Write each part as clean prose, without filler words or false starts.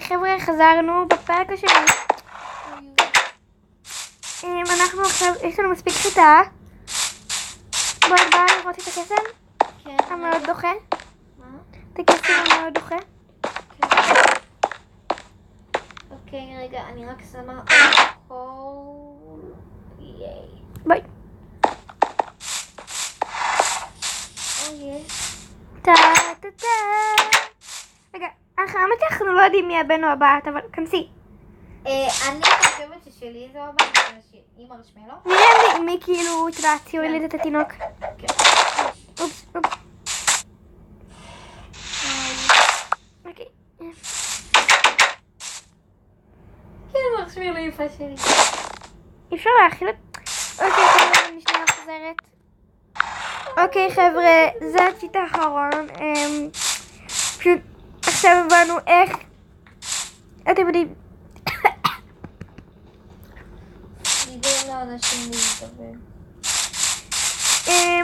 חבר'ה, חזרנו בפרק השני. אנחנו עכשיו, יש לנו מספיק חיטה. בואי לראות את הקסם? כן. המאוד דוחה. מה? את הקסם המאוד דוחה. אוקיי, רגע, אני רק שמה הכל. ייי. בואי. אוקיי. טה טה טה. רגע, אנחנו לא יודעים מי הבן או הבת, אבל כנסי. אני חושבת ששלי זו הבן עם מרשמלו. נראה מי כאילו, את יודעת, יולד את התינוק. אופס, אופס. אוקיי. כן, מרשמלו יפה שלי. אי אפשר להכיל את... אוקיי, חבר'ה, אני שנייה חוזרת. אוקיי, חבר'ה, זה הציט האחרון. פשוט עכשיו הבנו איך... אתם יודעים... דיבר לאנשים להתאבל.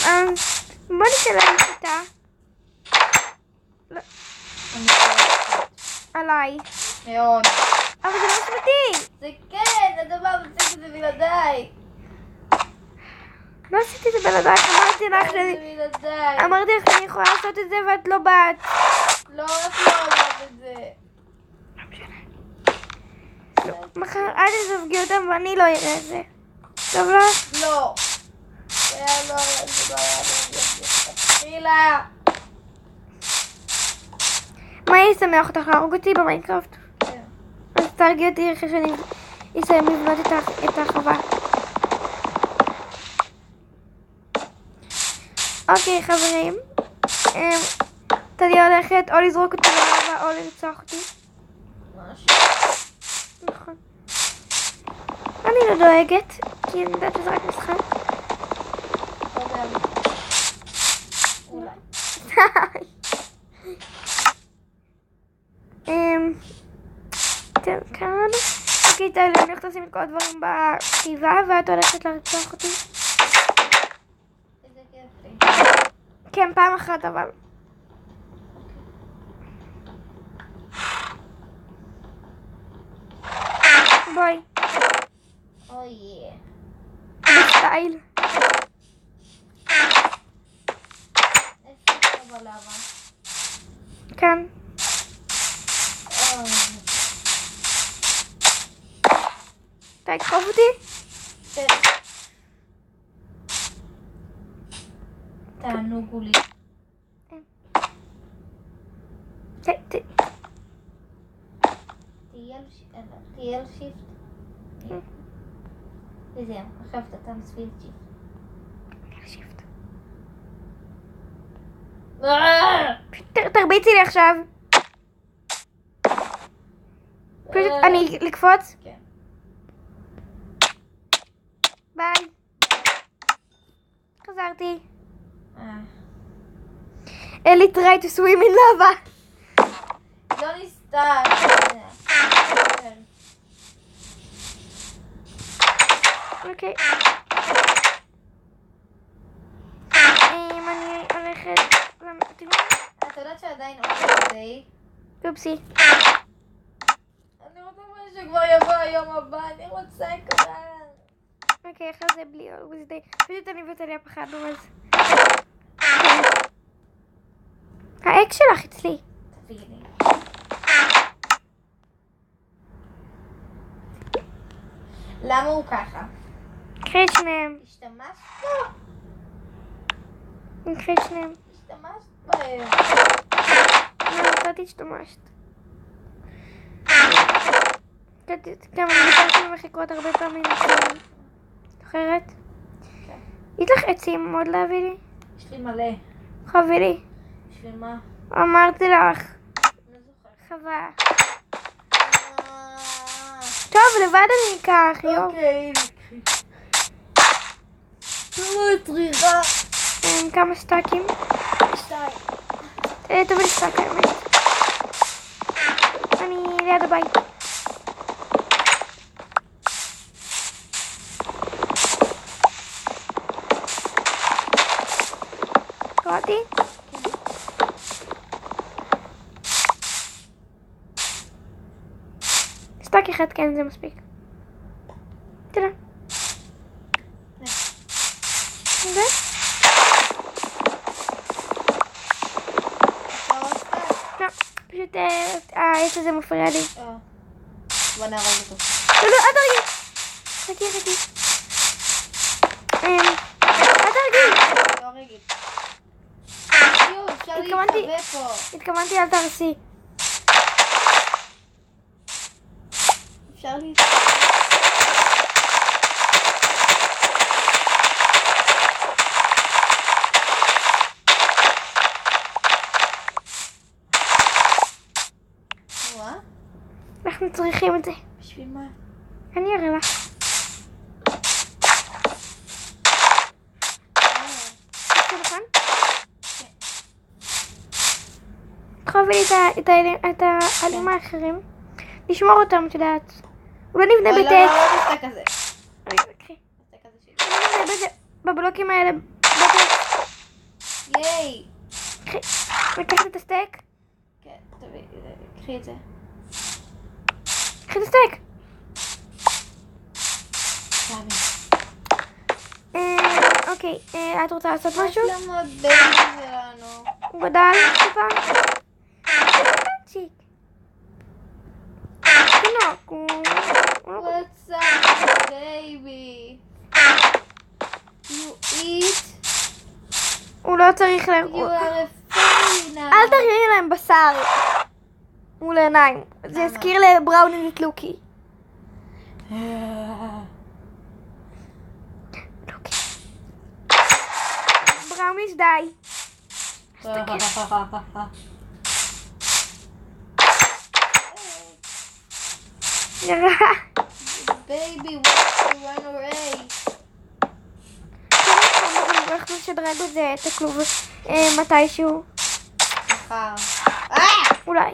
אז בוא נשאלה חיטה. לא, אני חושבת. עליי. מאוד. אבל זה לא אשמתי. זה כן, הדבר מצליח את זה בלעדיי. לא עשיתי את זה בלעדייך, אמרתי לך זה שאני... בלעדיי. אמרתי לך שאני יכולה לעשות את זה ואת לא באת. לא, את לא אמרת את זה. לא משנה. מחר אל תזווגי אותם ואני לא אראה את זה. טוב לך? לא. זה היה לא היה, זה לא היה, תתחילה. מה ישמח אותך להרוג אותי במיינקראפט? כן. אז תרגיע אותי אחרי שאני אסיים לבנות את החווה. אוקיי חברים, טליה הולכת או לזרוק אותי ללבה או לרצוח אותי. משהו. נכון. אני לא דואגת, כי אני יודעת שזה רק משחק. אולי. טוב, כאן. אוקיי, טליה, אני הולכת לשים את כל הדברים בכתיבה ואת הולכת לרצוח אותי. איזה כיף לי. כן, פעם אחת אבל. בואי, אוי. בסטייל. איפה אתה בלבה? כאן. אוי. אתה תקרוב אותי? כן. תענוגו לי. תהיה על שיפט. וזהו, עכשיו אתה תנסבי את שיפט. תרביצי לי עכשיו. פשוט אני לקפוץ. כן. ביי. חזרתי. אלי try to swim in lava. לא נסתר. אוקיי. אני הולכת... את יודעת שעדיין עוד כדי? אופסי. אני רוצה שכבר יבוא היום הבא, אני רוצה כבר. אוקיי, אחרי זה בלי always day. פשוט אני וטליה פחדנו אז. האקס שלך אצלי. תביאי לי. למה הוא ככה? קחי את שניהם. השתמשת בו? קחי את שניהם. השתמשת בהם. לא, אתה השתמשת. גם אני ביקשתי ממך לקרות הרבה פעמים. זוכרת? כן. יש לך עצים עוד להביא לי? יש לי מלא. חבי לי. בשביל מה? אמרתי לך. לא זוכרת. חווה. טוב, לבד אני אקח, יו. אוקיי, נקחי. לא צריכה. כמה סטאקים? 2. תביא לי סטאק האמת. אני ליד הבית. קראתי? סטאק אחד כן זה מספיק. תראה. זה? לא, פשוט העץ הזה מפריע לי. בוא נהרוג אותו. לא, לא, אל תרגיל. חכי. אל תרגיל. לא רגיל. יו, אפשר להתחבא פה. התכוונתי אל תרסי. אפשר להתחבא. אנחנו צריכים את זה. בשביל מה? אני אראה לך. תחובי לי את העלים האחרים. לשמור אותם, את יודעת. אולי נבנה בית עץ. לא, בסטק הזה. קחי. נבנה בבלוקים האלה בית עץ. ייי. לקחת את הסטייק? כן, תביא, קחי את זה. קחי את הסטייק. אוקיי, את רוצה לעשות משהו? יש לנו עוד בייבי שלנו. הוא גדל טיפה. צ'יק. תינוק, הוא... What's up, baby? You eat? הוא לא צריך להם... You are a fairy now. אל תראי להם בשר מול העיניים. זה יזכיר לבראוני וטלוקי. בראוניס די. Baby, what's the run away? אנחנו נשדרג את זה, את הכלוב מתישהו. מחר. אולי.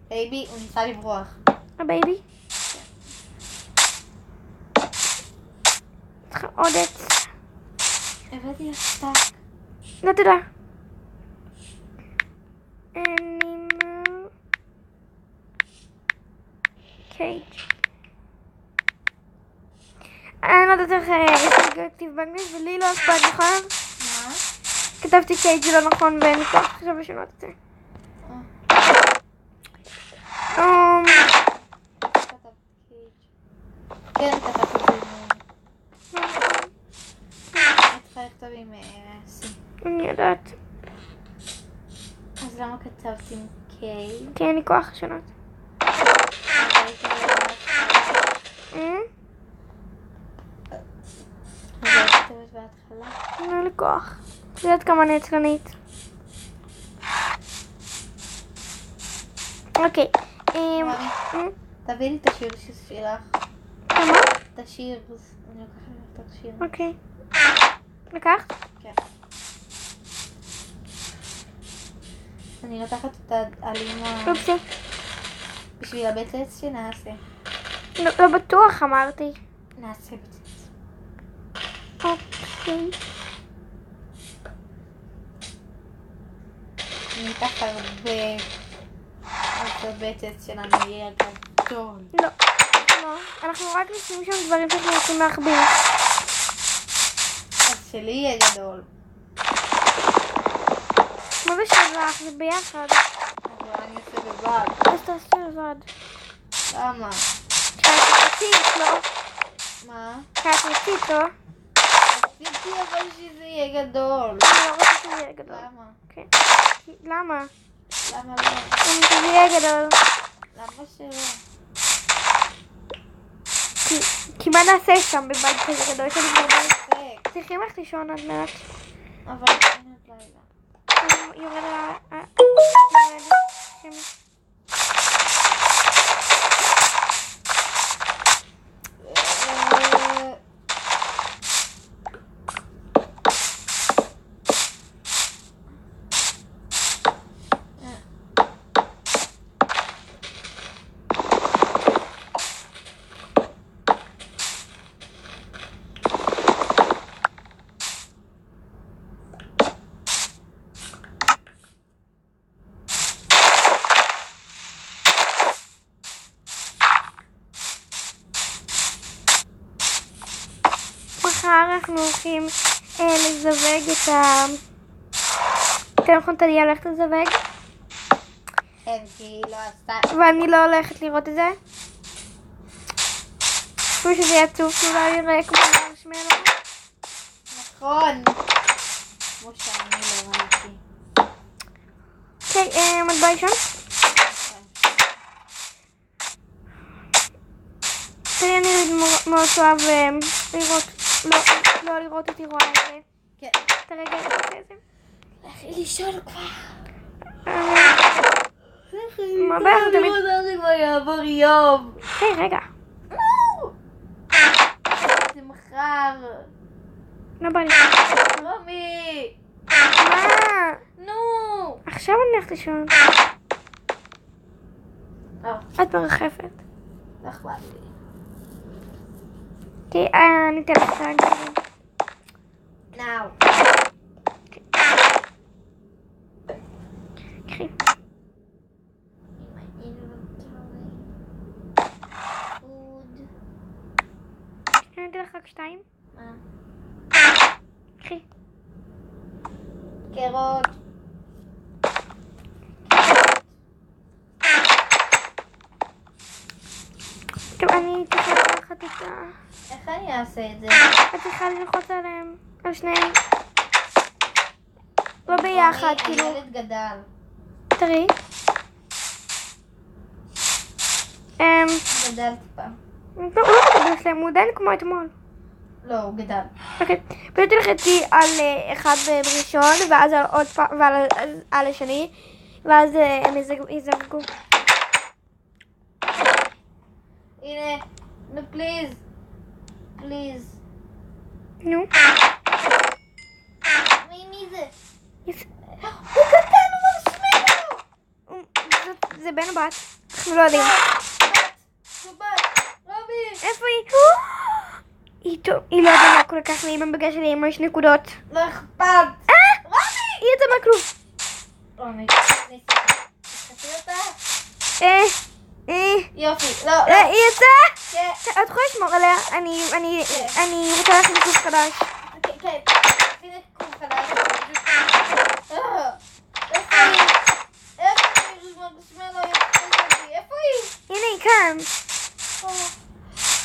בייבי, הוא ניסה לברוח. הבייבי? צריך עוד עץ. הבאתי לך סטאק. לא תודה. קייג'. אני לא יודעת איך להכתיב באנגלית ולי לא אכפת, נכון? מה? כתבתי קייג' לא נכון ואין לי כוח עכשיו לשנות את זה. כן, כתבתי את זה. את צריכה לכתוב עם סי. אני יודעת. אז למה כתבת עם קיי? כי אין לי כוח לשנות. אז היית כתבת בהתחלה? אין לי כוח. את יודעת כמה אני עצלנית. אוקיי. מאמי, תביא לי את השיר שלך. כמה? את השיר. אני לוקחת לך את השיר. אוקיי. לקחת? כן. אני לוקחת את העלים אופסי. בשביל הבית עץ שנעשה. לא בטוח אמרתי. נעשה בית עץ. אוקיי. אני אקח הרבה. אז הבית עץ שלנו יהיה גדול. לא. לא. אנחנו רק נשים שם דברים שאנחנו רוצים להחביא. אז שלי יהיה גדול. מה זה שלך? זה ביחד. אבל אני אעשה לבד. אז תעשי לבד. למה? כי את רצית, לא? מה? כי את רצית, לא? רציתי אבל שזה יהיה גדול. אני לא רוצה שזה יהיה גדול. למה? כן. למה? למה לא? אם זה יהיה גדול. למה שלא? כי מה נעשה שם בבית כזה גדול? יש לנו כבר בית. ספק. צריכים ללכת לישון עוד מעט. אבל אין עוד לילה. יורד שמש. מחר אנחנו הולכים לזווג את ה... אתם יכולים תדעי ללכת לזווג? כן, כי היא לא עשתה... ואני לא הולכת לראות את זה. חושבים שזה יהיה עצוב, כי אולי יראה כמו מרשמלו. נכון. כמו שאני לא ראיתי. אוקיי, מטבע ראשון. תראי, אני מאוד אוהב לראות, לא לראות אותי רואה את זה. כן. את הרגע הזה. לכי לישון כבר. מה בעיה? תמיד... זה כבר יעבור יום. היי, רגע. זה מחר. לא בא לי. רומי. מה? נו. עכשיו אני הולכת לישון. את מרחפת. לא אכפת לי. כי אני אתן לך את הרגעים. נאו. קחי. אני אתן לך רק 2. מה? קחי. קרות. טוב, אני צריכה לקחת את ה... איך אני אעשה את זה? את צריכה ללחוץ עליהם. על שניהם. לא ביחד, כאילו. הילד גדל. תראי. גדל טיפה. לא, הוא לא גדל שלהם, הוא עדיין כמו אתמול. לא, הוא גדל. אוקיי, פשוט תלחצי על אחד בראשון, ואז על עוד פעם, ועל השני, ואז הם יזווגו. הנה, נו פליז. פליז. נו. מי זה? יס- הוא קטן, הוא מרשמלו! זה בן או בת? אנחנו לא יודעים. זו בת, רבי! איפה היא? היא לא דומה כל כך לאמא בגלל שלאמא יש נקודות. לא אכפת! רבי! היא יצאה מהכלוב. רומי, תסתכלי אותה? יופי, לא, לא. היא יצאה? כן, את יכולה לשמור עליה? אני רוצה להכין כלוב חדש. כן, כן. הנה קום חדש. איפה היא? איפה היא? מרשמלו, איפה היא? הנה היא כאן.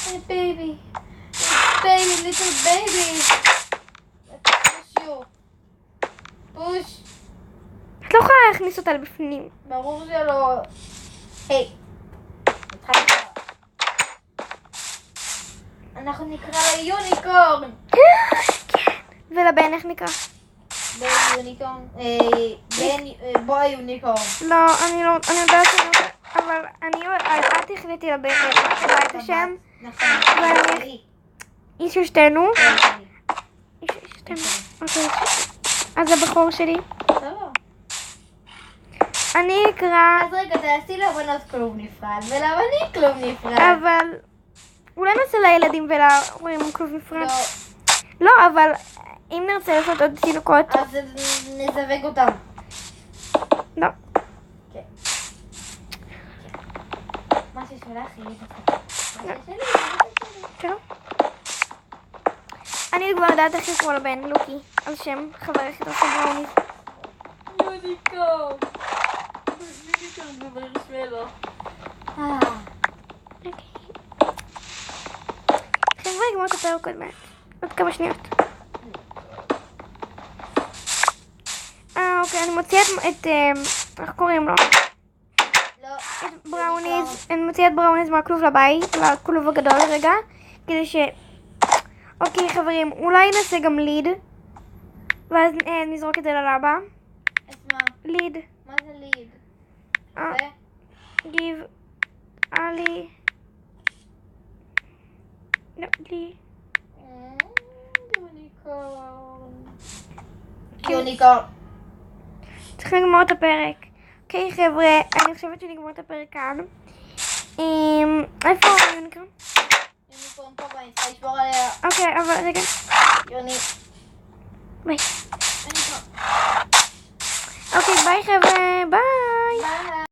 Hey baby, little baby. Let's push you. push. את לא יכולה להכניס אותה לבפנים. ברור שלא. היי. אנחנו נקרא לה יוניקורן. כן. ולבן איך נקרא? בן יוניקורן. בוי יוניקורן. לא, אני יודעת שלא. אבל את החלטתי לבן את השם. נכון. ואני... היא של שתינו. היא של שתינו. אוקיי. אז הבחור שלי. טוב. אני אקרא... אז רגע, תעשי לבנות כלוב נפרד, ולבנים כלוב נפרד. אבל... אולי נעשה לילדים ולהורים כלוב נפרד. לא, לא, אבל אם נרצה לעשות עוד תינוקות... אז נזווג אותם. לא. כן. מה ששלך היא... מה ששלי. טוב. אני כבר יודעת איך לקרוא לבן, לוקי, על שם חבר הכי טוב של בראוניס. יוניקורן. יוניקורן במרשמלו. אוקיי. חבר'ה, נגמור את הפרק עוד מעט. עוד כמה שניות. אוקיי, אני מוציאה את... איך קוראים לו? לא. את בראוניס. אני מוציאה את בראוניס מהכלוב לבית, לכלוב הגדול רגע, כדי ש... אוקיי, חברים, אולי נעשה גם ליד, ואז נזרוק את זה ללבה. את מה? ליד. מה זה ליד? אה. זה? גיב... עלי... לא, לי... יוניקורן. יוניקורן. צריך לגמור את הפרק. אוקיי, חבר'ה, אני חושבת שנגמור את הפרק כאן. איפה יוניקורן? יוניקורן פה ואני צריכה לשבור עליה. אוקיי, אבל רגע. יוני. ביי. יוניקורן. אוקיי, ביי חבר'ה, ביי. ביי.